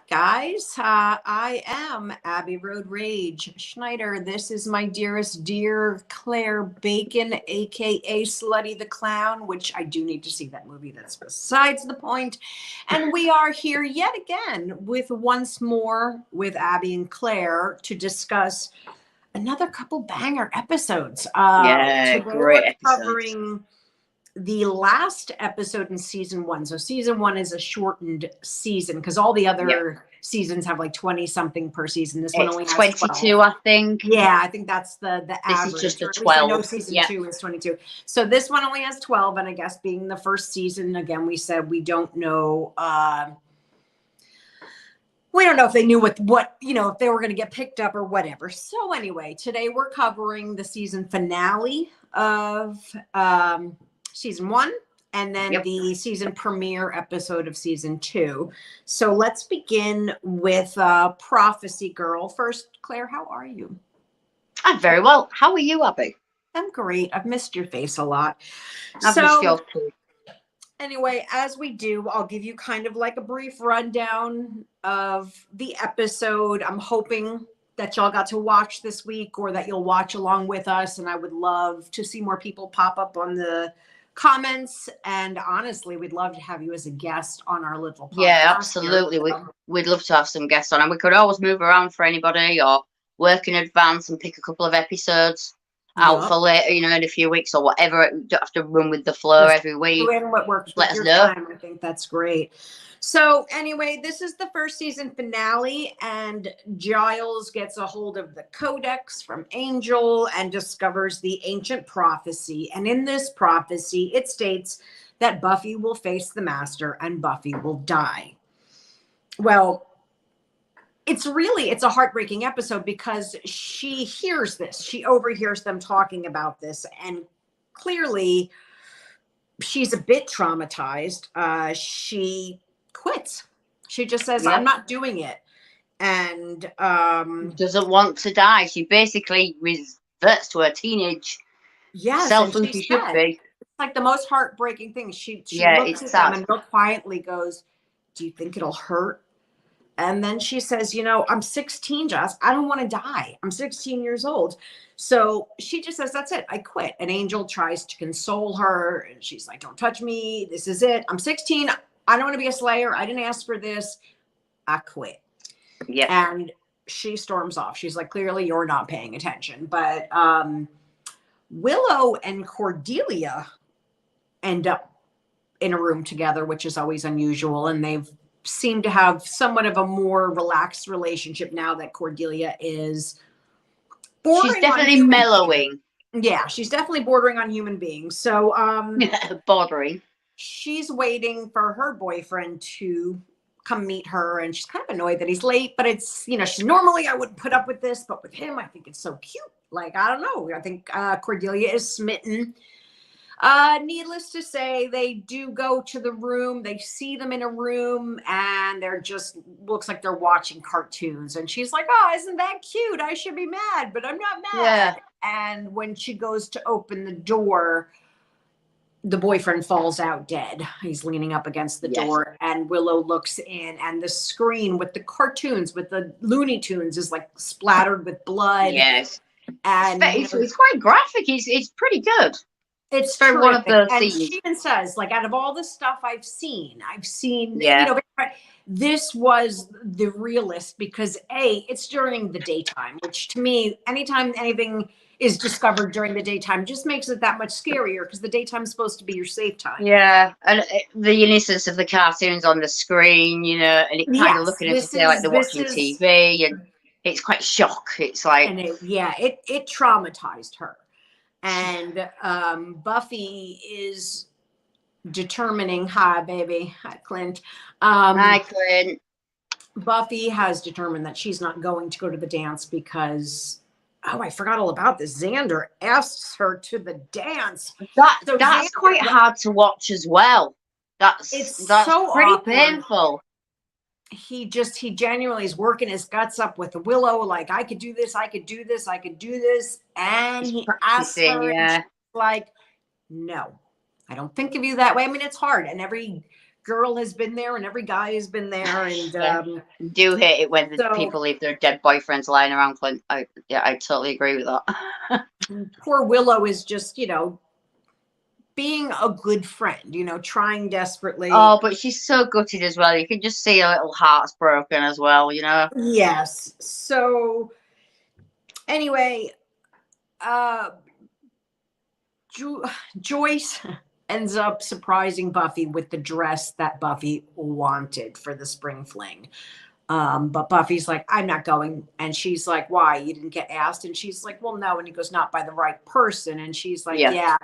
guys. I am Abby Road Rage Schneider. This is my dearest dear Claire Bacon, aka Slutty the Clown, which I do need to see that movie. That's besides the point. And we are here yet again with once more with Abby and Claire to discuss another couple banger episodes. Yeah, Today great we're episodes. covering the last episode in season one. So season one is a shortened season because all the Yep. other seasons have like 20 something per season. This one It's only has 22, 12. I think. Yeah, I think that's the This is average, just a or at least I know 12. season Yep. 2 is 22. So this one only has 12, and I guess being the first season, again, we said we don't know. We don't know if they knew what if they were going to get picked up or whatever. So anyway, today we're covering the season finale of season 1, and then Yep. the season premiere episode of season 2. So let's begin with Prophecy Girl. First, Claire, how are you? I'm very well. How are you, Abby? I'm great. I've missed your face a lot. I've missed So yours too. anyway, as we do, I'll give you kind of like a brief rundown of the episode. I'm hoping that y'all got to watch this week or that you'll watch along with us. And I would love to see more people pop up on the comments. And honestly, we'd love to have you as a guest on our little podcast. Yeah, absolutely. We'd love to have some guests on, and we could always move around for anybody or work in advance and pick a couple of episodes out Yup. for later, in a few weeks or whatever. You don't have to run with the flow Just every week. doing what works Let with us your know. time. I think that's great. So anyway, this is the first season finale, and Giles gets a hold of the codex from Angel and discovers the ancient prophecy. And in this prophecy, it states that Buffy will face the Master and Buffy will die. Well, it's a heartbreaking episode because she hears this. She overhears them talking about this, and clearly she's a bit traumatized. She quits. She just says, Yep. I'm not doing it. And Doesn't want to die. She basically reverts to her teenage yes, self, and who she she should said, be. it's like the most heartbreaking thing. She Yeah, looks it's at them sad. and real quietly goes, do you think it'll hurt? And then she says, I'm 16, Jess. I don't want to die. I'm 16 years old. So she just says, that's it. I quit. And Angel tries to console her. And she's like, don't touch me. This is it. I'm 16. I don't want to be a Slayer. I didn't ask for this. I quit. Yeah. And she storms off. She's like, clearly you're not paying attention. But Willow and Cordelia end up in a room together, which is always unusual. And they've seem to have somewhat of a more relaxed relationship now that Cordelia is She's definitely mellowing. Yeah, she's definitely bordering on human beings. So Bordering. she's waiting for her boyfriend to come meet her, and she's kind of annoyed that he's late, but it's, she's normally I wouldn't put up with this, but with him I think it's so cute. Like, I don't know. I think Cordelia is smitten. Needless to say, they do go to the room. They see them in a room, and they're just looks like they're watching cartoons. And she's like, "Oh, isn't that cute? I should be mad, but I'm not mad." Yeah. And when she goes to open the door, the boyfriend falls out dead. He's leaning up against the door, and Willow looks in, and the screen with the cartoons, with the Looney Tunes, is like splattered with blood. Yes. And it's quite graphic. It's pretty good. It's very one of the and scenes. she even says, like, out of all the stuff I've seen, Yeah. This was the realest because it's during the daytime, which to me, anytime anything is discovered during the daytime just makes it that much scarier because the daytime's supposed to be your safe time. Yeah, and the innocence of the cartoons on the screen, and it kind of looking at it like they're watching TV, and it's quite shock. It's like, and it traumatized her. And Buffy is determining, hi, baby. Hi, Clint. hi, Clint. Buffy has determined that she's not going to go to the dance because, I forgot all about this. Xander asks her to the dance. That's Xander, quite hard to watch as well. That's so pretty awkward. Painful. He genuinely is working his guts up with Willow. Like, I could do this, I could do this, I could do this. And he asks her, and she's like, no, I don't think of you that way. I mean, it's hard. And every girl has been there and every guy has been there. And Yeah. Do hate it when the so, people leave their dead boyfriends lying around, Clint. I totally agree with that. poor Willow is just, being a good friend, trying desperately. Oh, but she's so gutted as well. You can just see her little heart's broken as well, Yes. So anyway, Joyce ends up surprising Buffy with the dress that Buffy wanted for the spring fling. But Buffy's like, I'm not going. And she's like, why? You didn't get asked? And she's like, well, no. And he goes, not by the right person. And she's like, yeah.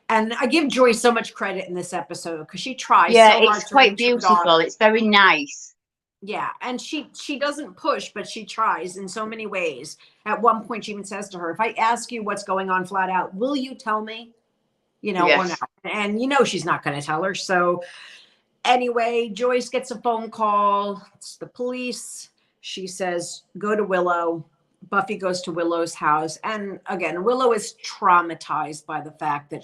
And I give Joyce so much credit in this episode because she tries so hard. It's quite beautiful. It's very nice. Yeah, and she doesn't push, but she tries in so many ways. At one point, she even says to her, if I ask you what's going on flat out, will you tell me? Or no? And she's not going to tell her. So anyway, Joyce gets a phone call. It's the police. She says, go to Willow. Buffy goes to Willow's house. And again, Willow is traumatized by the fact that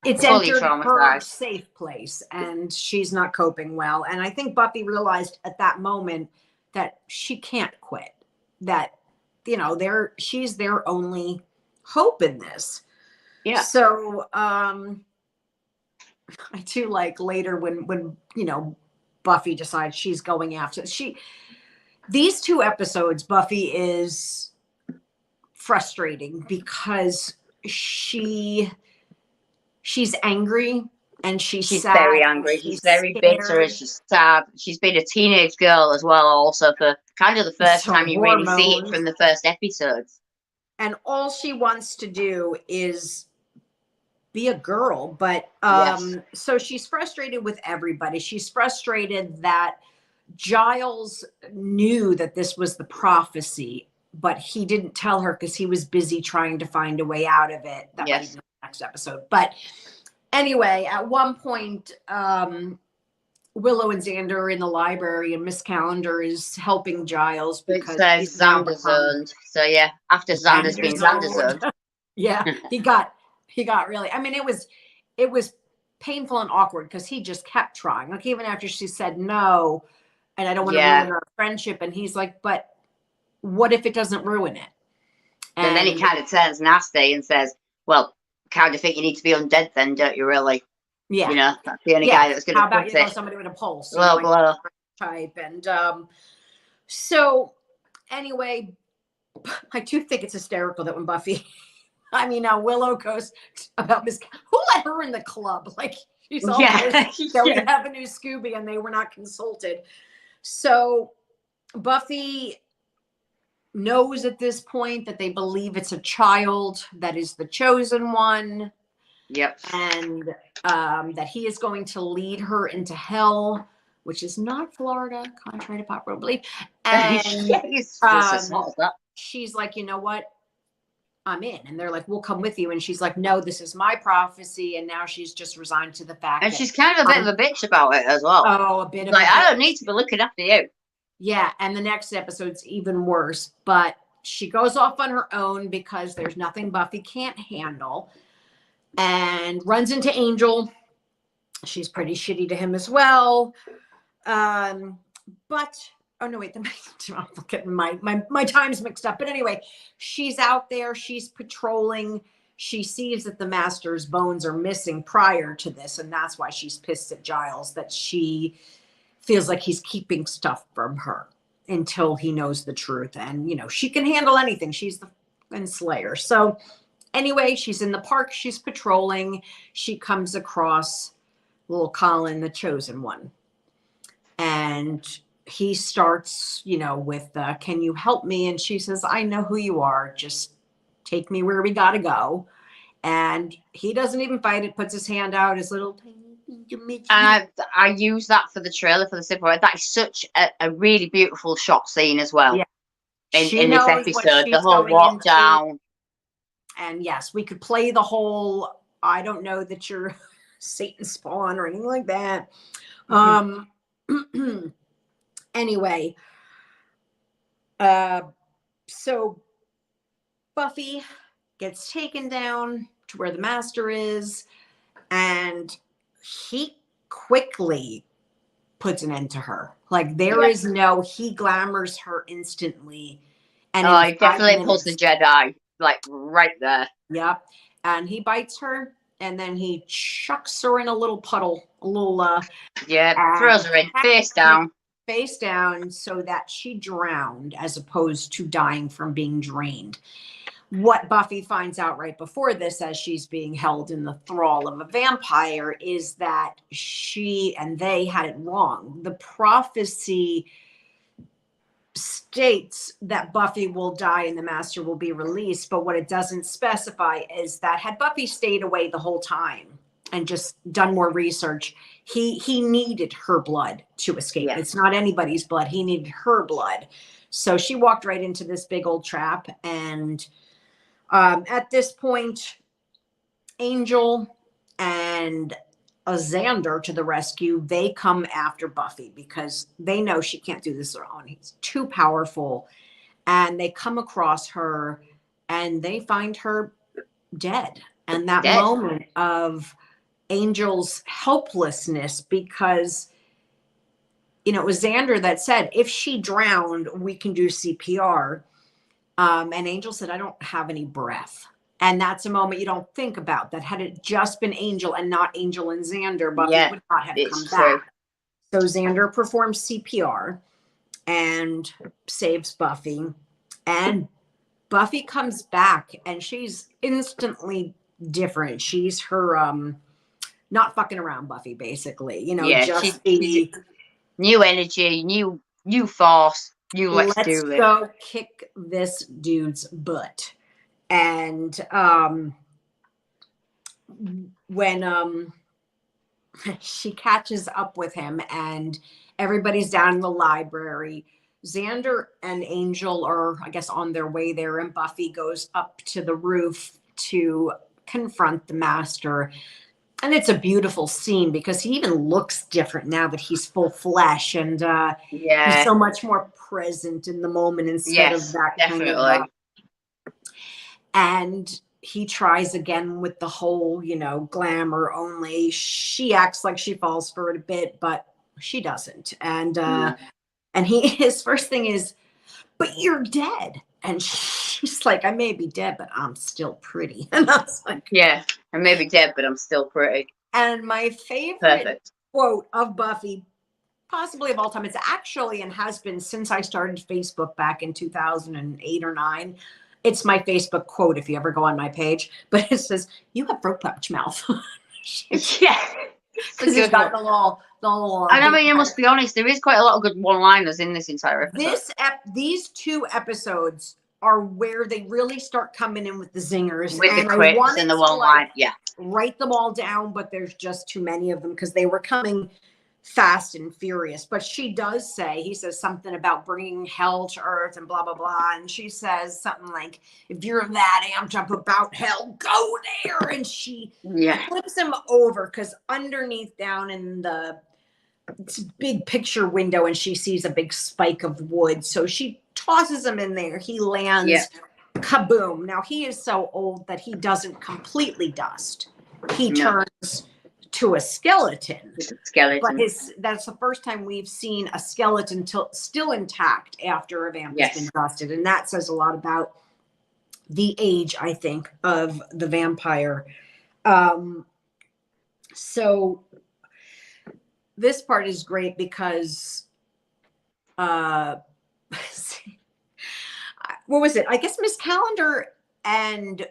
it's entered her safe place and she's not coping well. And I think Buffy realized at that moment that she can't quit, that, she's their only hope in this. Yeah. So, I do like later when, Buffy decides she's going after these 2 episodes, Buffy is frustrating because she's angry and she's sad. Very angry. She's very scared. Bitter and she's sad. She's been a teenage girl as well, also for kind of the first time you really see it from the first episodes. And all she wants to do is be a girl. But so she's frustrated with everybody. She's frustrated that Giles knew that this was the prophecy, but he didn't tell her because he was busy trying to find a way out of it. That might be the next episode. But anyway, at one point, Willow and Xander are in the library, and Miss Calendar is helping Giles because he's Xander zoned. So after Xander's been Xander zoned. he got really. I mean, it was painful and awkward because he just kept trying. Like even after she said no, and I don't want to ruin our friendship, and he's like, but what if it doesn't ruin it? And then he kind of turns nasty and says, well, kind of think you need to be undead then, don't you really? Yeah. That's the only guy that's going to How about you know somebody with a pulse? Well, type. And so anyway, I do think it's hysterical that when Buffy, Willow goes about Miss, who let her in the club? Like she's all we have a new Scooby and they were not consulted. So Buffy knows at this point that they believe it's a child that is the chosen one. Yep. And that he is going to lead her into hell, which is not Florida, contrary to popular belief. And she's like, you know what? I'm in. And they're like, we'll come with you. And she's like, no, this is my prophecy. And now she's just resigned to the fact and she's kind of a bit of a bitch about it as well. Oh, a bit of like, I don't need to be looking after you. Yeah. And the next episode's even worse. But she goes off on her own because there's nothing Buffy can't handle. And runs into Angel. She's pretty shitty to him as well. But oh no, wait, I'm getting my time's mixed up. But anyway, she's out there, she's patrolling. She sees that the Master's bones are missing prior to this, and that's why she's pissed at Giles, that she feels like he's keeping stuff from her until he knows the truth. And she can handle anything. She's the Slayer. So anyway, she's in the park, she's patrolling. She comes across little Colin, the chosen one. And he starts, with, can you help me? And she says, I know who you are. Just take me where we got to go. And he doesn't even fight it, puts his hand out, his little... And I use that for the trailer, for the simple. That is such a really beautiful shot scene as well. Yeah. In this episode, the whole walk down. And yes, we could play the whole, I don't know that you're Satan spawn or anything like that. Mm-hmm. Anyway, so Buffy gets taken down to where the Master is, and he quickly puts an end to her. Like there is no, he glamours her instantly. And he definitely pulls the Jedi, like right there. Yep. And he bites her, and then he chucks her in a little puddle, a little throws her in face down, so that she drowned as opposed to dying from being drained. What Buffy finds out right before this, as she's being held in the thrall of a vampire, is that she and they had it wrong. The prophecy states that Buffy will die and the Master will be released, but what it doesn't specify is that had Buffy stayed away the whole time and just done more research, he needed her blood to escape. Yeah. It's not anybody's blood. He needed her blood. So she walked right into this big old trap. And at this point, Angel and Xander to the rescue. They come after Buffy because they know she can't do this alone. He's too powerful. And they come across her and they find her dead. And that moment of Angel's helplessness, because, you know, it was Xander that said, if she drowned, we can do CPR. And Angel said, I don't have any breath. And that's a moment you don't think about. That had it just been Angel and not Angel and Xander, Buffy would not have come back. So Xander performs CPR and saves Buffy. And Buffy comes back and she's instantly different. She's her not fucking around Buffy, basically. You know, just the new energy, new force. Let's do it. Let's go kick this dude's butt. And when she catches up with him and everybody's down in the library, Xander and Angel are, I guess, on their way there, and Buffy goes up to the roof to confront the Master. And it's a beautiful scene because he even looks different now that he's full flesh, and he's so much more present in the moment instead of that definitely. kind of and he tries again with the whole, you know, glamour only. She acts like she falls for it a bit, but she doesn't. And his first thing is, but you're dead. And she's like, I may be dead, but I'm still pretty. And I was like, yeah, I may be dead, but I'm still pretty. And my favorite quote of Buffy, possibly of all time, it's actually, and has been since I started Facebook back in 2008 or 9. It's my Facebook quote if you ever go on my page, but it says, you have throat punch mouth. Yeah. Because he's got the little and I mean, I must be honest, there is quite a lot of good one-liners in this entire episode. These 2 episodes are where they really start coming in with the zingers. With the quips and the one-line, write them all down, but there's just too many of them because they were coming fast and furious. But she does say, he says something about bringing hell to earth and blah blah blah, and she says something like, if you're that amped up about hell, go there. And she flips him over because underneath down in the big picture window, and she sees a big spike of wood, so she tosses him in there. He lands, kaboom. Now he is so old that he doesn't completely dust. He turns to a skeleton. But that's the first time we've seen a skeleton still intact after a vamp has been dusted. And that says a lot about the age, I think, of the vampire. So this part is great because what was it? I guess Miss Calendar and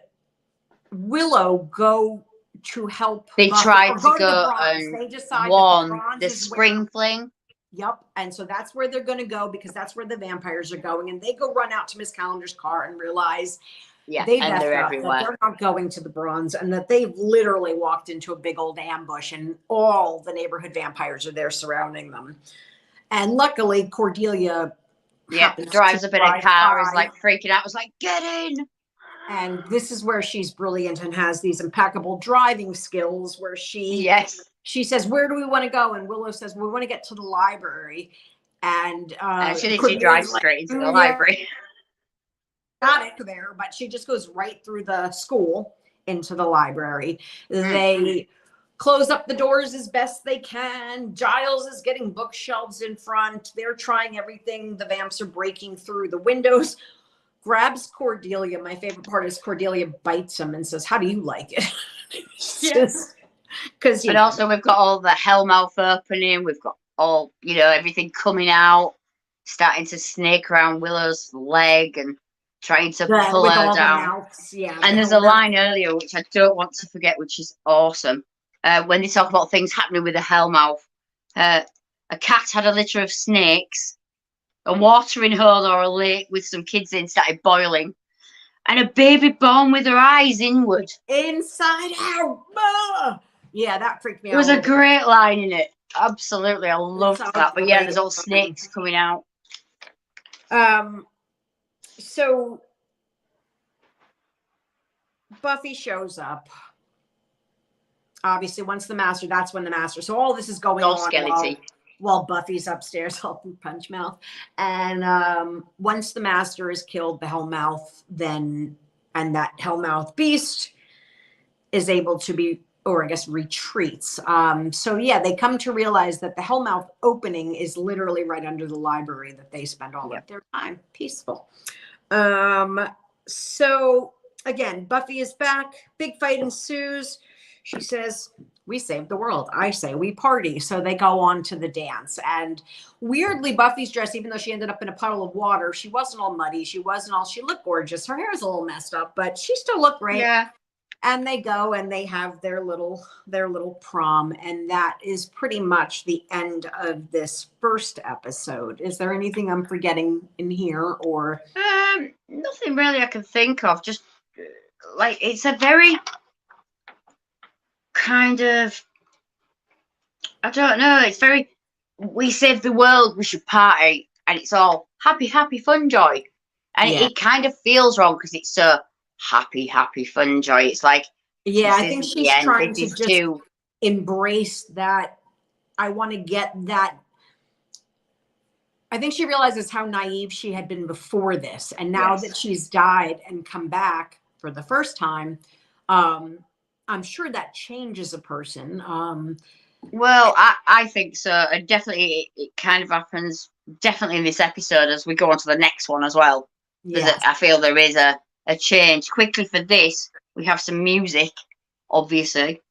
Willow go to help. They tried to go and they warn the spring fling. Yep. And so that's where they're going to go because that's where the vampires are going. And they go run out to Miss Calendar's car and realize they're everywhere. That they're not going to the bronze and that they've literally walked into a big old ambush and all the neighborhood vampires are there surrounding them. And luckily Cordelia drives up in a car, is like freaking out, was like, get in. And this is where she's brilliant and has these impeccable driving skills where she says, where do we want to go? And Willow says, we want to get to the library. And she drives straight into the library. Got it there, but she just goes right through the school into the library. They close up the doors as best they can. Giles is getting bookshelves in front. They're trying everything. The vamps are breaking through the windows. Grabs Cordelia. My favorite part is Cordelia bites him and says, "How do you like it?" Yes. Because and also we've got all the hellmouth opening. We've got all, you know, everything coming out, starting to snake around Willow's leg and trying to pull her down. And there's a line earlier which I don't want to forget, which is awesome. When they talk about things happening with the hellmouth, a cat had a litter of snakes, a watering hole or a lake with some kids in started boiling, and a baby born with her eyes inward. Inside out. Ah! Yeah, that freaked me out. There was a great line in it. Absolutely, I loved that. But yeah, there's all snakes coming out. So Buffy shows up. Obviously, once the master, that's when the master. So all this is going on while Buffy's upstairs helping Punch Mouth. And once the master is killed, the Hellmouth and that Hellmouth beast is able to be, or I guess retreats. So yeah, they come to realize that the Hellmouth opening is literally right under the library that they spend all of their time peaceful. So again, Buffy is back. Big fight ensues. She says, "We saved the world." I say, "We party." So they go on to the dance. And weirdly, Buffy's dress, even though she ended up in a puddle of water, she wasn't all muddy. She looked gorgeous. Her hair is a little messed up, but she still looked great. Yeah. And they go and they have their little prom. And that is pretty much the end of this first episode. Is there anything I'm forgetting in here, or? Nothing really I can think of. Just like, it's a very kind of, I don't know, it's very, we saved the world, we should party, and it's all happy, happy, fun, joy. And it kind of feels wrong because it's so happy, happy, fun, joy. It's like, yeah, I think she's trying to just embrace that. I want to get that. I think she realizes how naive she had been before this. And now that she's died and come back for the first time, I'm sure that changes a person. Well, I think so. And definitely it kind of happens definitely in this episode as we go on to the next one as well. Yeah. I feel there is a change. Quickly for this, we have some music, obviously.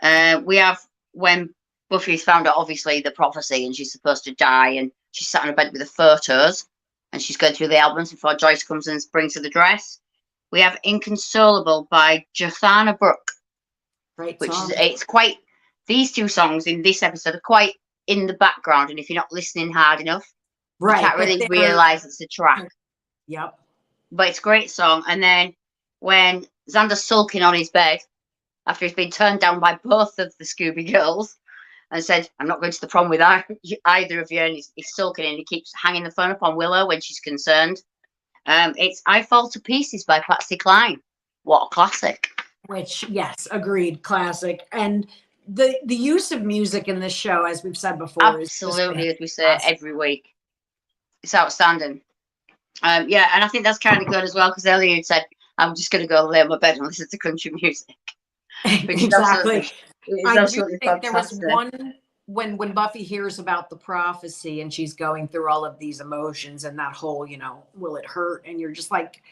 We have when Buffy's found out, obviously, the prophecy and she's supposed to die, and she's sat on a bed with the photos and she's going through the albums before Joyce comes and brings her the dress. We have Inconsolable by Johanna Brooke. Great which song. It's quite, these two songs in this episode are quite in the background, and if you're not listening hard enough, you can't really realise it's a track. Yep. But it's a great song. And then when Xander's sulking on his bed after he's been turned down by both of the Scooby girls and said, "I'm not going to the prom with either of you," and he's sulking and he keeps hanging the phone up on Willow when she's concerned. It's I Fall to Pieces by Patsy Cline. What a classic. Which, yes, agreed, classic. And the use of music in this show, as we've said before, absolutely, as we say every week, it's outstanding. Yeah, and I think that's kind of good as well, because earlier you said, "I'm just going to go lay on my bed and listen to country music." Exactly. I do think fantastic. there was one when Buffy hears about the prophecy and she's going through all of these emotions and that whole, will it hurt? And you're just like,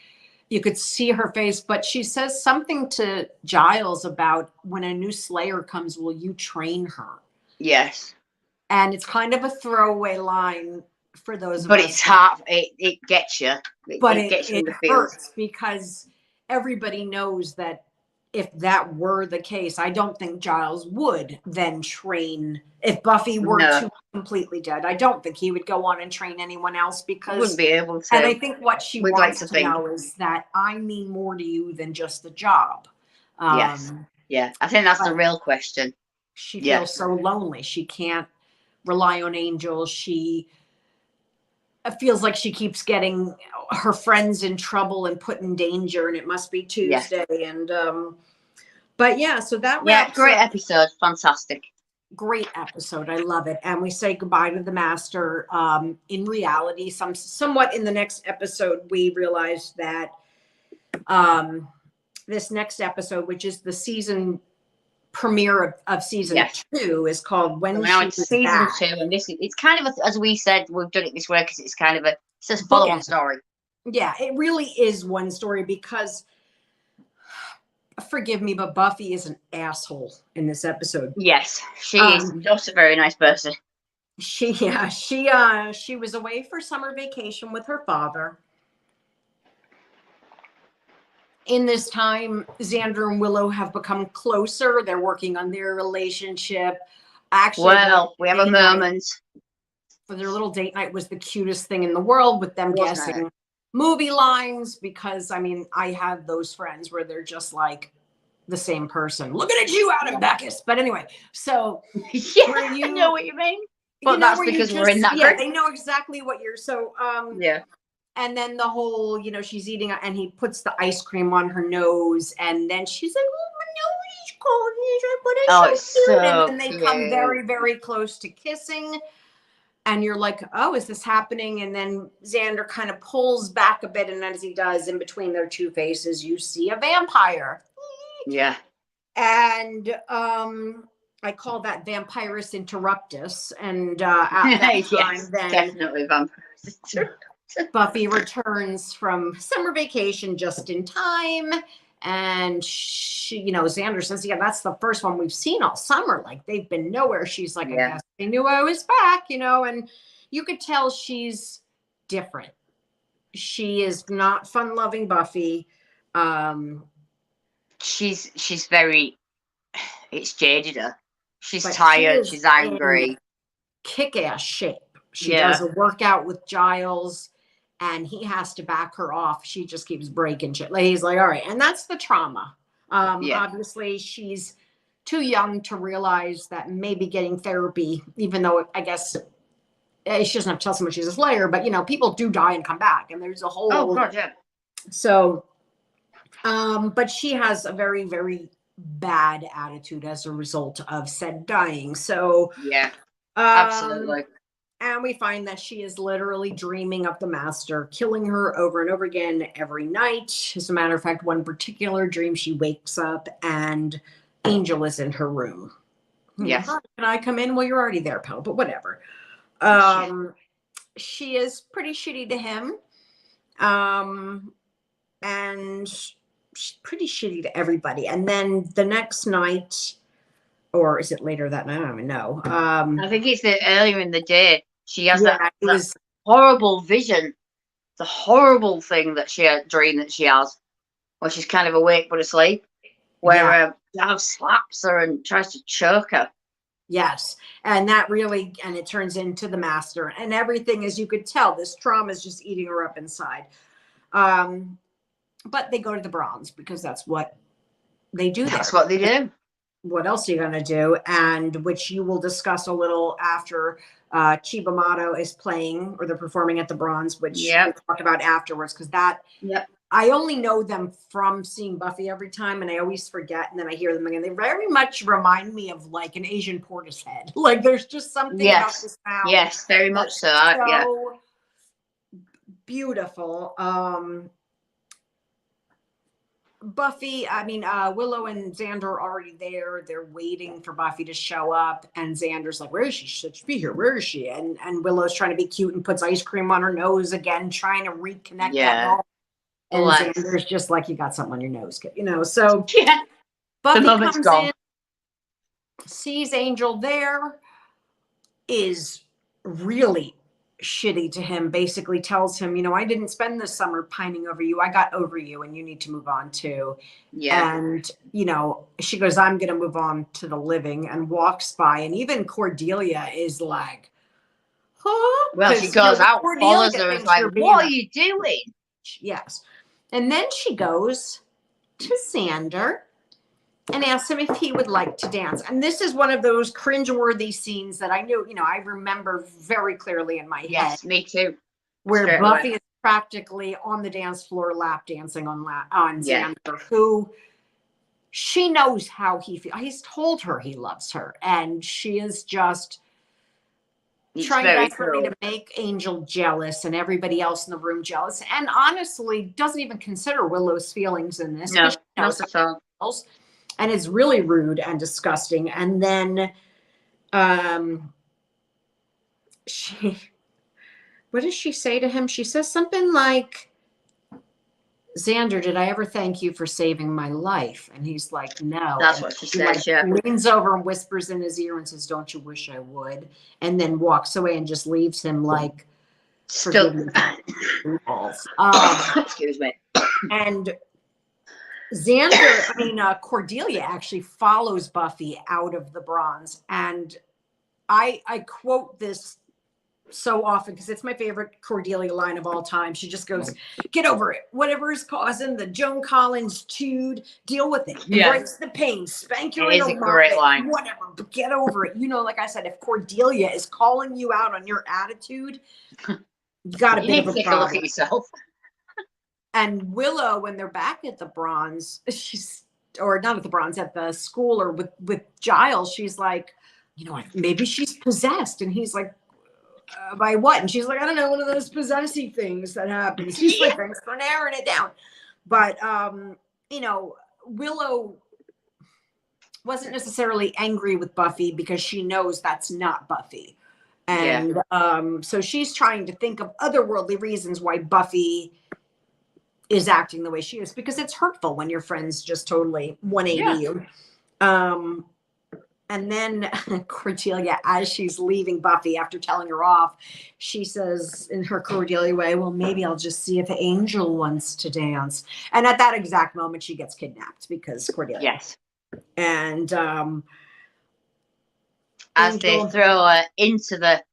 you could see her face, but she says something to Giles about, when a new Slayer comes, will you train her? Yes. And it's kind of a throwaway line for those but it's hard. It gets you. It gets you in the hurts because everybody knows that if that were the case, I don't think Giles would then train. If Buffy were to completely dead, I don't think he would go on and train anyone else, because he wouldn't be able to. And I think what she wants to know is that I mean more to you than just the job. Yes. Yeah. I think that's the real question. She feels so lonely. She can't rely on Angel. She feels like she keeps getting her friends in trouble and put in danger, and it must be Tuesday. Yes. And but yeah, so that great episode, fantastic, great episode. I love it. And we say goodbye to the master. In reality, somewhat in the next episode, we realized that this next episode, which is the season premiere of season 2 is called When So now She it's Was season Back. 2, and it's kind of as we said, we've done it this way because it's kind of it's a follow-on story. Yeah, it really is one story because, forgive me, but Buffy is an asshole in this episode. Yes, she is not a very nice person. She was away for summer vacation with her father. In this time, Xander and Willow have become closer. They're working on their relationship. Actually, we have a moment. For their little date night was the cutest thing in the world, with them guessing movie lines, because I mean, I have those friends where they're just like the same person. Looking at you, Adam Backus. But anyway, so I know what you mean. But that's because we're in that group. Yeah, they know exactly what you're. So yeah. And then the whole, she's eating and he puts the ice cream on her nose, and then she's like, "Oh, my nose is cold." So and they come very, very close to kissing. And you're like, oh, is this happening? And then Xander kind of pulls back a bit. And as he does, in between their two faces, you see a vampire. Yeah. And I call that Vampirus Interruptus. And at that time, then definitely Vampirus Interruptus. Buffy returns from summer vacation just in time. And she, Xander says, yeah, that's the first one we've seen all summer. Like, they've been nowhere. She's like, I guess they knew I was back, and you could tell she's different. She is not fun-loving Buffy. She's very, it's jaded her. She's tired. She's angry. Kick-ass shape. She does a workout with Giles, and he has to back her off. She just keeps breaking shit. Like, he's like, all right. And that's the trauma. Obviously, she's too young to realize that maybe getting therapy, even though I guess she doesn't have to tell someone she's a Slayer, but, people do die and come back. And there's a whole... Oh, God, yeah. So, but she has a very, very bad attitude as a result of said dying. So... Yeah, absolutely. And we find that she is literally dreaming of the Master, killing her over and over again every night. As a matter of fact, one particular dream, she wakes up and Angel is in her room. Yes. Can I come in? Well, you're already there, pal, but whatever. She is pretty shitty to him. And she's pretty shitty to everybody. And then the next night... Or is it later that night? I don't even know. I think it's earlier in the day. She has that horrible vision. The horrible thing that dream that she has, where she's kind of awake but asleep, where Giles slaps her and tries to choke her. Yes, and that really, and it turns into the Master, and everything, as you could tell, this trauma is just eating her up inside. But they go to the Bronze because that's what they do. That's what they do. What else are you going to do? And which you will discuss a little after Chibamato is playing, or they're performing at the Bronze, which we'll talk about afterwards, because that I only know them from seeing Buffy every time, and I always forget, and then I hear them again. They very much remind me of like an Asian Portishead. Like, there's just something about this sound. Yes, very much so. Beautiful. Buffy, Willow and Xander are already there. They're waiting for Buffy to show up. And Xander's like, where is she? She should be here. Where is she? And Willow's trying to be cute and puts ice cream on her nose again, trying to reconnect that moment. And Xander's just like, you got something on your nose, So Buffy comes in, sees Angel there, is really shitty to him, basically tells him, I didn't spend this summer pining over you. I got over you and you need to move on too. Yeah. And, she goes, I'm going to move on to the living, and walks by. And even Cordelia is like, huh? Well, she goes out, follows her, and is like, what are you doing? Yes. And then she goes to Xander and asks him if he would like to dance. And this is one of those cringeworthy scenes that I knew, I remember very clearly in my head. Yes, me too. Where Buffy is practically on the dance floor lap dancing on Xander, who she knows how he feels. He's told her he loves her, and she is just trying desperately to make Angel jealous and everybody else in the room jealous. And honestly, doesn't even consider Willow's feelings in this. No, not at all. and it's really rude and disgusting. And then she, what does she say to him? She says something like, Xander, did I ever thank you for saving my life? And he's like, no. That's And what she she says, yeah. leans over and whispers in his ear and says, don't you wish I would? And then walks away and just leaves him like, Still, excuse me. And Xander, Cordelia actually follows Buffy out of the bronze. And I quote this so often because it's my favorite Cordelia line of all time. She just goes, get over it. Whatever is causing the Joan Collins tude, deal with it. Embrace the pain. Spank your little great line. Whatever, but get over it. Like I said, if Cordelia is calling you out on your attitude, you got a bit of a take problem. A look at yourself. And Willow, when they're back at the bronze, or not at the bronze, at the school or with Giles, she's like, maybe she's possessed. And he's like, by what? And she's like, I don't know, one of those possessing things that happens. She's like, thanks for narrowing it down. But, Willow wasn't necessarily angry with Buffy because she knows that's not Buffy. And so she's trying to think of otherworldly reasons why Buffy is acting the way she is, because it's hurtful when your friends just totally 180 you. And then Cordelia, as she's leaving Buffy after telling her off, she says in her Cordelia way, well, maybe I'll just see if Angel wants to dance. And at that exact moment, she gets kidnapped because Cordelia. Yes. And as they throw her into the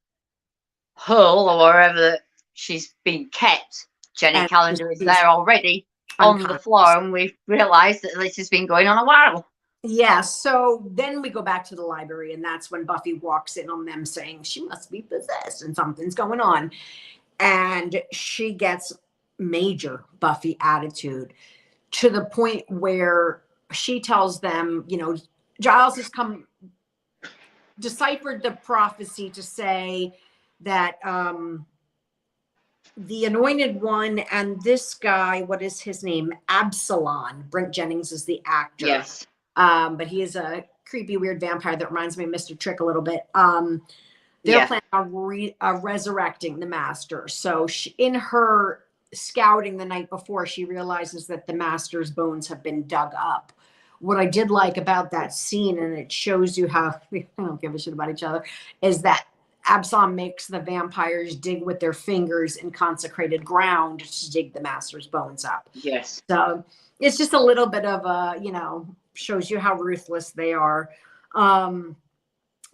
hole or wherever she's been kept, Jenny Calendar is there already on the floor, and we've realised that this has been going on a while. Yeah, so then we go back to the library, and that's when Buffy walks in on them saying she must be possessed and something's going on. And she gets major Buffy attitude to the point where she tells them, Giles has deciphered the prophecy to say that the Anointed One and this guy, what is his name? Absalom. Brent Jennings is the actor. Yes. But he is a creepy, weird vampire that reminds me of Mr. Trick a little bit. They're planning on resurrecting the Master. So in her scouting the night before, she realizes that the Master's bones have been dug up. What I did like about that scene, and it shows you how we don't give a shit about each other, is that Absalom makes the vampires dig with their fingers in consecrated ground to dig the Master's bones up. Yes. So it's just a little bit of a, shows you how ruthless they are.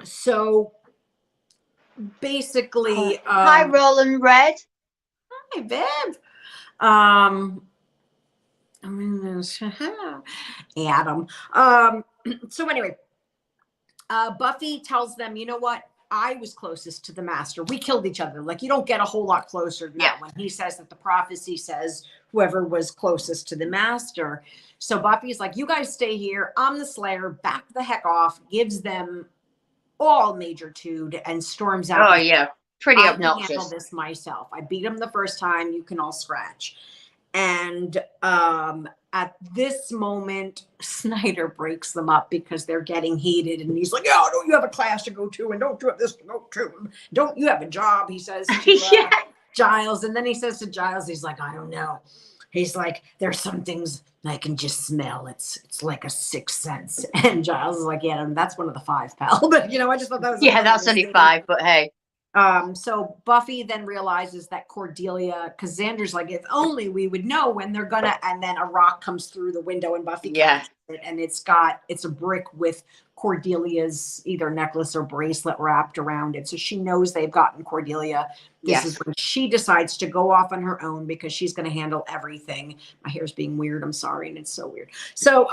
So basically, hi, Roland Red. Hi, Viv. Adam. So anyway, Buffy tells them, you know what? I was closest to the Master. We killed each other. Like, you don't get a whole lot closer than that when he says that the prophecy says whoever was closest to the Master. So Buffy's like, you guys stay here. I'm the Slayer. Back the heck off. Gives them all major tude and storms out. Oh, yeah. Pretty obnoxious. I can handle this myself. I beat him the first time. You can all scratch. And at this moment, Snyder breaks them up because they're getting heated. And he's like, oh, don't you have a class to go to? And don't you have this to go to? Don't you have a job? He says to Giles. And then he says to Giles, he's like, I don't know. He's like, there's some things I can just smell. It's like a sixth sense. And Giles is like, yeah, that's one of the 5, pal. But, I just thought that was... Yeah, that's only 5, but hey. So Buffy then realizes that Cordelia, because Xander's like, if only we would know when they're gonna, and then a rock comes through the window and Buffy catches it, and it's a brick with Cordelia's either necklace or bracelet wrapped around it. So she knows they've gotten Cordelia. This is when she decides to go off on her own because she's going to handle everything. My hair's being weird. I'm sorry. And it's so weird. So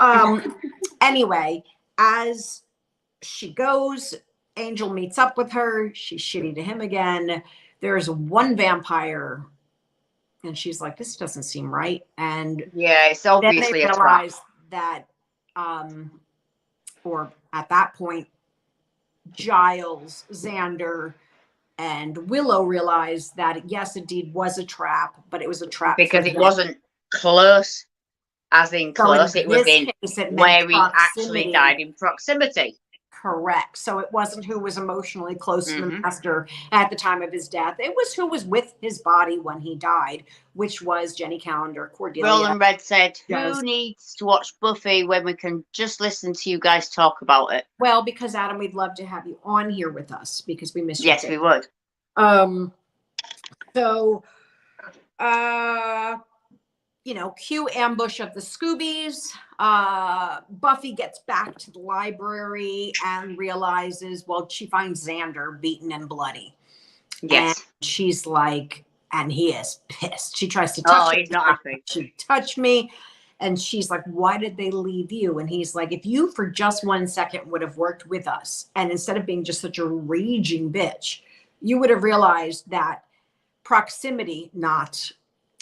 anyway, as she goes, Angel meets up with her. She's shitty to him again. There's one vampire, and she's like, "This doesn't seem right." And it's obviously then they realize that, or at that point, Giles, Xander, and Willow realize that yes, indeed, was a trap, but it was a trap because it wasn't close As in So close, in it would have this been case, it meant where he actually proximity. died in proximity. Correct. So it wasn't who was emotionally close to the Mhm. master at the time of his death. It was who was with his body when he died, which was Jenny Calendar, Cordelia. Roland Red said, Yes. who needs to watch Buffy when we can just listen to you guys talk about it? Well, because Adam, we'd love to have you on here with us because we miss you. Yes, we would. So, you know, cue ambush of the Scoobies. Buffy gets back to the library and realizes, well, she finds Xander beaten and bloody. Yes. And she's like, and he is pissed. She tries to touch him. He's not happy. She touched me. And she's like, why did they leave you? And he's like, if you for just 1 second would have worked with us, and instead of being just such a raging bitch, you would have realized that proximity, not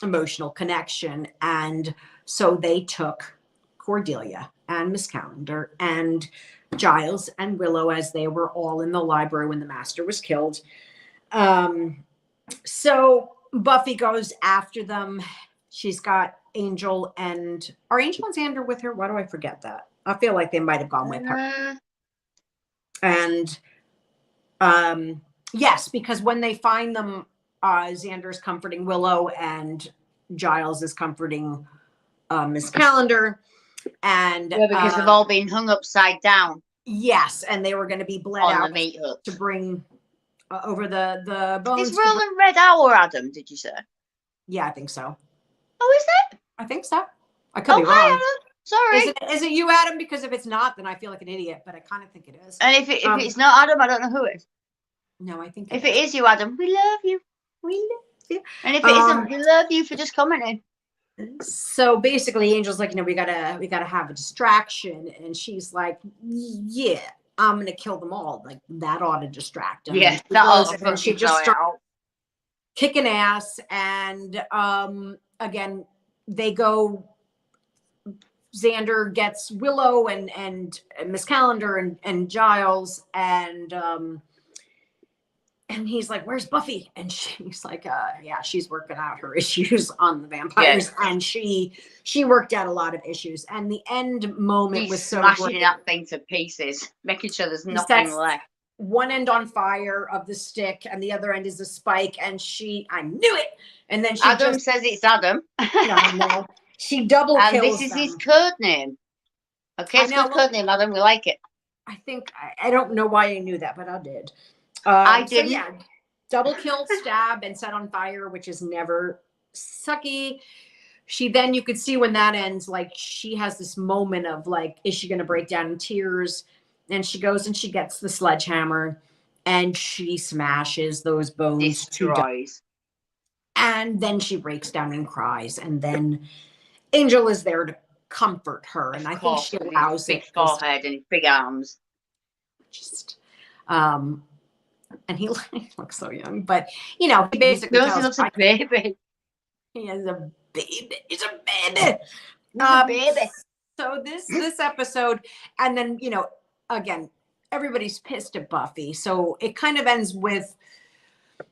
emotional connection. And so they took Cordelia and Miss Calendar and Giles and Willow as they were all in the library when the master was killed. So Buffy goes after them. She's got Angel and are Angel and Xander with her? Why do I forget that? I feel like they might have gone with her. And yes, because when they find them, Xander's comforting Willow and Giles is comforting Miss Calendar. And because they've all been hung upside down. Yes, and they were going to be bled on out the meat hook to bring over the bones. Is Roland Red our Adam, did you say? Yeah, I think so. Oh, is it? I think so. I could be wrong. Hi, Adam. Sorry. Is it you, Adam? Because if it's not, then I feel like an idiot, but I kind of think it is. And if it's not Adam, I don't know who it is. No, I think if it is you, Adam, we love you. We love you. And if it isn't, we love you for just commenting. So basically, Angel's like, you know, we gotta have a distraction, and she's like, yeah, I'm gonna kill them all. Like that ought to distract them. Yeah, and she just starts kicking ass. And again, they go. Xander gets Willow and Miss Calendar and Giles and he's like, where's Buffy? And she's like, yeah, she's working out her issues on the vampires. Yeah. And she worked out a lot of issues. And the end moment was so smashing that thing to pieces, making sure there's nothing left. One end on fire of the stick and the other end is a spike. And I knew it. And then Adam says it's Adam. No. She double kills and this is his code name. Okay, it's good code name, Adam. We like it. I think, I don't know why I knew that, but I did. I did. So yeah, double kill, stab, and set on fire, which is never sucky. You could see when that ends, like she has this moment of like, is she going to break down in tears? And she goes and she gets the sledgehammer and she smashes those bones. Destroys. And then she breaks down and cries. And then Angel is there to comfort her. And I think she allows big forehead and big arms. Just, and he looks so young, but you know, he basically looks a baby. He is a baby. He's a baby. Baby. So this episode, and then you know, again, everybody's pissed at Buffy. So it kind of ends with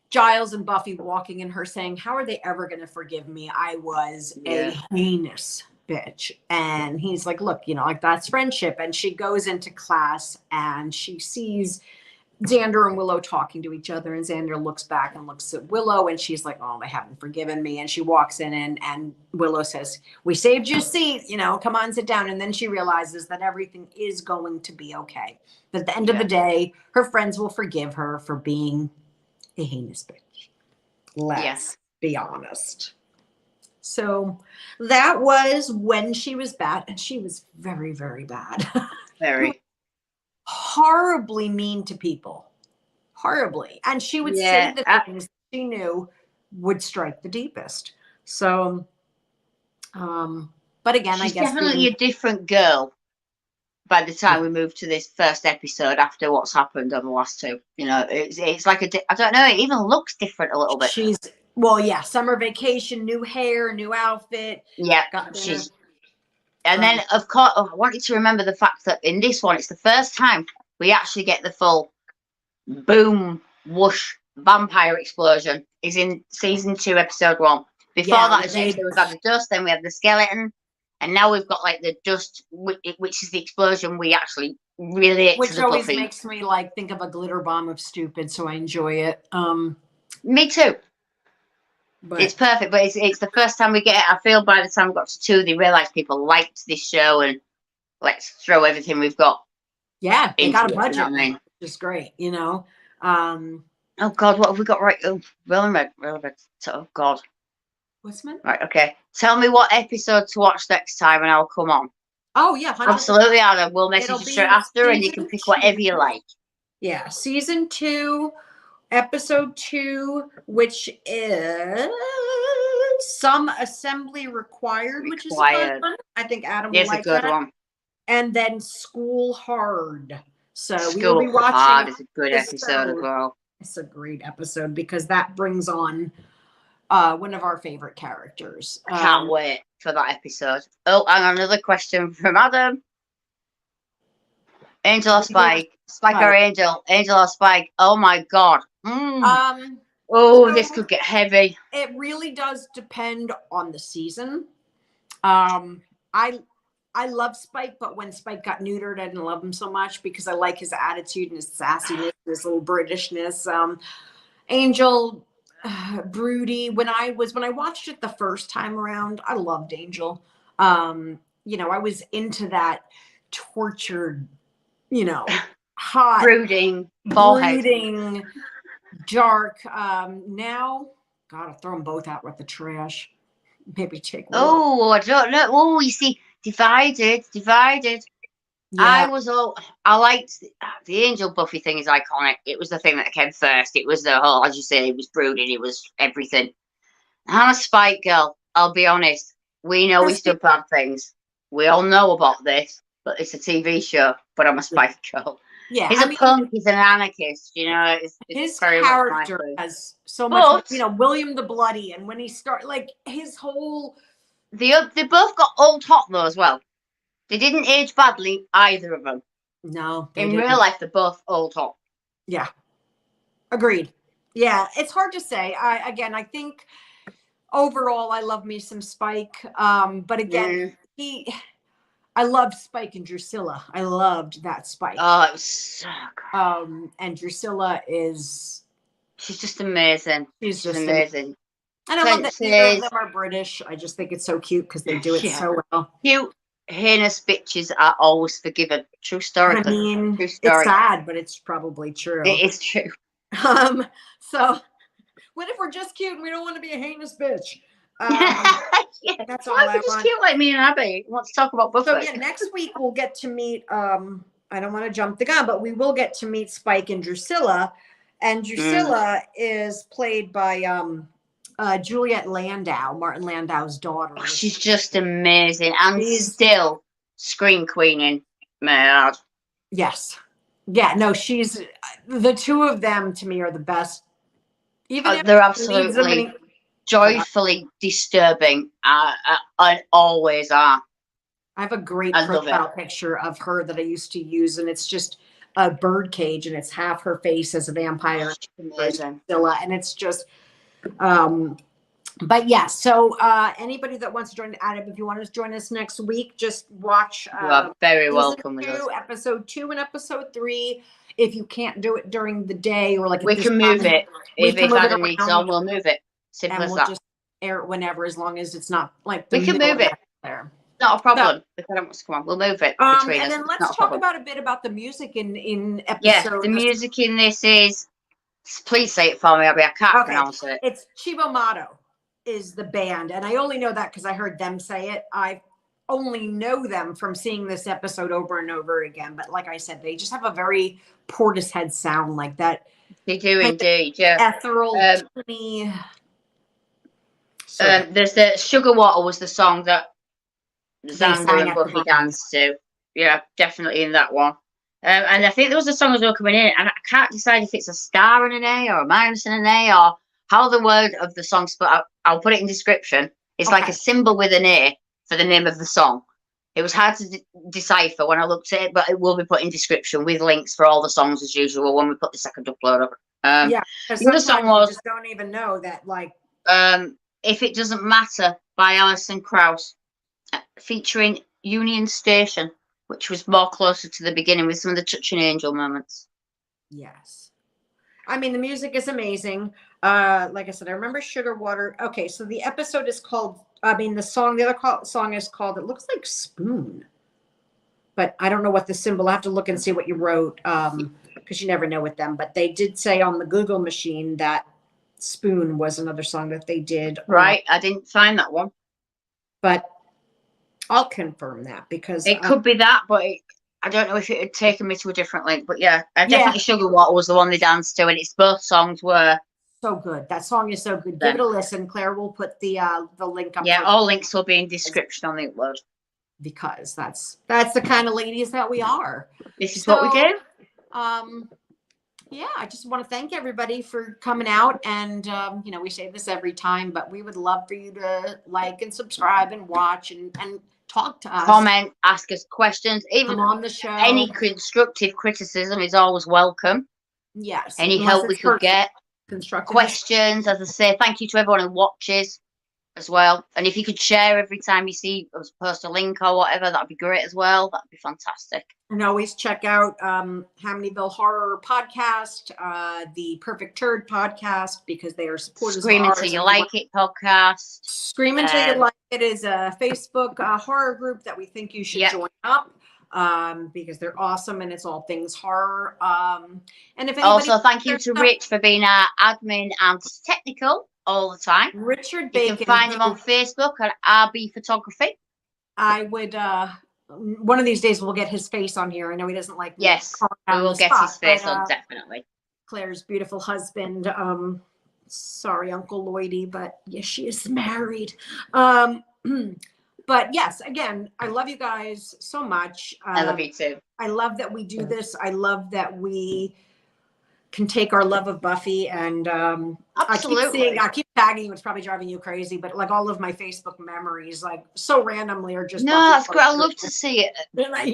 Giles and Buffy walking and her saying, "How are they ever going to forgive me? I was a heinous bitch." And he's like, "Look, you know, like that's friendship." And she goes into class and she sees Xander and Willow talking to each other, and Xander looks back and looks at Willow and she's like, "Oh, they haven't forgiven me." And she walks in and Willow says, "We saved you a seat, you know, come on, sit down." And then she realizes that everything is going to be okay. But at the end of the day, her friends will forgive her for being a heinous bitch. Let's be honest. So that was when she was bad, and she was very, very bad. Very. Horribly mean to people. Horribly. And she would say the things she knew would strike the deepest. So, but again, she's I guess definitely a different girl by the time we move to this first episode after what's happened on the last two. You know, it's like I don't know, it even looks different a little bit. Summer vacation, new hair, new outfit. Yeah, and then, of course, I want you to remember the fact that in this one, it's the first time we actually get the full boom, whoosh, vampire explosion. Is in season 2, episode 1. Before that, essentially, we've got the dust, then we have the skeleton, and now we've got like the dust, which is the explosion. We actually relate Which to the always Buffy. makes me like think of a glitter bomb of stupid, so I enjoy it. Me too. But It's perfect, but it's the first time we get it. I feel by the time we got to 2, they realised people liked this show, and let's throw everything we've got. yeah, they got a into it, budget, you know what I mean? which is great, you know. Oh God, what have we got right? Oh, relevant. Oh God. What's my? Right, okay. Tell me what episode to watch next time, and I'll come on. Oh yeah, 100%. Absolutely, Adam. We'll message It'll you be straight after, and you can season pick whatever you 2. like. Yeah, season 2, episode 2, which is Some Assembly Required, which is a fun one. I think Adam will Here's a like good that. one. And then School Hard. So we will School be watching. Hard is a good episode as well. It's a great episode because that brings on one of our favorite characters. I can't wait for that episode. Oh, and another question from Adam. Angel or Spike? Spike or Angel? Angel or Spike? Oh my God. Oh, so this could get heavy. It really does depend on the season. I love Spike, but when Spike got neutered, I didn't love him so much because I like his attitude and his sassiness, his little Britishness. Angel, broody. When I watched it the first time around, I loved Angel. You know, I was into that tortured, you know, hot, brooding, dark. Now, gotta throw them both out with the trash. Maybe take one. Oh, I don't know. Oh, you see, divided. Yeah. I liked the Angel Buffy thing is iconic. It was the thing that came first. It was the whole, as you say, it was brooding. It was everything. I'm a Spike girl. I'll be honest. We know he's done bad things. We all know about this, but it's a TV show. But I'm a Spike girl. Yeah, he's a punk. He's an anarchist. You know, it's his very character has so much. You know, William the Bloody, and when he started, like his whole. They both got old hot though as well. They didn't age badly, either of them. No, in real life, they're both old hot. Yeah, agreed. Yeah, it's hard to say. I think overall, I love me some Spike. But again, I loved Spike and Drusilla. I loved that Spike. Oh, it was so good. And Drusilla she's just amazing. She's just amazing. And I love that neither of them are British. I just think it's so cute because they do it so well. Cute, heinous bitches are always forgiven. True story. I mean, true story. It's sad, but it's probably true. It is true. So what if we're just cute and we don't want to be a heinous bitch? Yeah, that's all I want. Just cute like me and Abby. Want to talk about Buffy? So yeah, next week we'll get to meet. I don't want to jump the gun, but we will get to meet Spike and Drusilla, and Drusilla is played by Juliet Landau, Martin Landau's daughter. Oh, she's just amazing, and still scream queening. Mad. Yes. Yeah. No, she's the two of them to me are the best. Even if they're absolutely joyfully disturbing. I always are. I have a great profile picture of her that I used to use, and it's just a bird cage, and it's half her face as a vampire, and it's just. But yeah, so anybody that wants to join Adam, if you want to join us next week, just watch. You are very welcome. Episode 2 and episode 3. If you can't do it during the day or like we can move it. If Adam needs on, we'll move it. Simple as that. Just air it whenever, as long as it's not like we can move it. There. Not a problem. If Adam wants to come on, we'll move it between us. And then let's talk about a bit about the music in episode. Yeah, the music in this is. Please say it for me, Abby. I can't pronounce it. It's Chivo Mato is the band, and I only know that because I heard them say it. I only know them from seeing this episode over and over again. But like I said, they just have a very Portishead sound like that. They do indeed, yeah. Ethereal, tuney. There's the Sugar Water was the song that Xander and Buffy danced to. Yeah, definitely in that one. And I think there was a song as well coming in, and I can't decide if it's a star and an A or a minus and an A or how the word of the song's put. I'll put it in description. It's like a symbol with an A for the name of the song. It was hard to decipher when I looked at it, but it will be put in description with links for all the songs as usual when we put the second upload up. Yeah, the other song was just don't even know that like. If It Doesn't Matter by Alison Krauss. featuring Union Station, which was more closer to the beginning with some of the touching angel moments. Yes. I mean, the music is amazing. Like I said, I remember Sugar Water. Okay, so the episode is called, the other song is called, it looks like Spoon. But I don't know what the symbol, I have to look and see what you wrote, because you never know with them. But they did say on the Google machine that Spoon was another song that they did. Right, I didn't find that one. But I'll confirm that because it could be that, but I don't know if it had taken me to a different link. But yeah, definitely Sugar Water was the one they danced to, and it's both songs were so good. That song is so good. Give it a listen. Claire will put the link up. Yeah, all links will be in description on the upload. Because that's the kind of ladies that we are. This is what we do. Yeah, I just want to thank everybody for coming out, and we say this every time, but we would love for you to like and subscribe and watch and talk to us, comment, ask us questions, even come on the show. Any constructive criticism is always welcome. Yes, any help we could get, constructive questions. As I say, thank you to everyone who watches as well, and if you could share every time you see us post a link or whatever, that'd be great as well. That'd be fantastic. And always check out Amityville Horror Podcast, the Perfect Turd Podcast, because they are supporters Scream of ours. Until You Like It podcast. Scream Until You Like It is a Facebook horror group that we think you should join up, because they're awesome and it's all things horror. And if anybody also, thank you to Rich for being our admin and technical all the time. Richard Bacon. You can find him on Facebook at RB Photography. I would one of these days we'll get his face on here. I know he doesn't like. Yes, we will get his face on, definitely. Claire's beautiful husband. Sorry, Uncle Lloydie, but yes, she is married. But yes, again, I love you guys so much. I love you too. I love that we do this. I love that we can take our love of Buffy and absolutely. I keep tagging you. It's probably driving you crazy, but like all of my Facebook memories, like so randomly, are just no. Buffy That's great. I love to see it.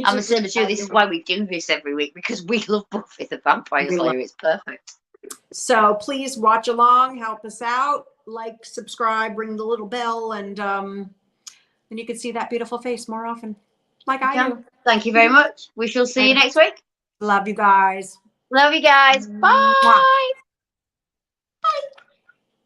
I'm the same as you. This is why we do this every week, because we love Buffy the Vampire Slayer. It's perfect. So please watch along, help us out, like, subscribe, ring the little bell, and you can see that beautiful face more often, like I do. Thank you very much. We shall see you next week. Love you guys. Love you guys. Bye. Mwah.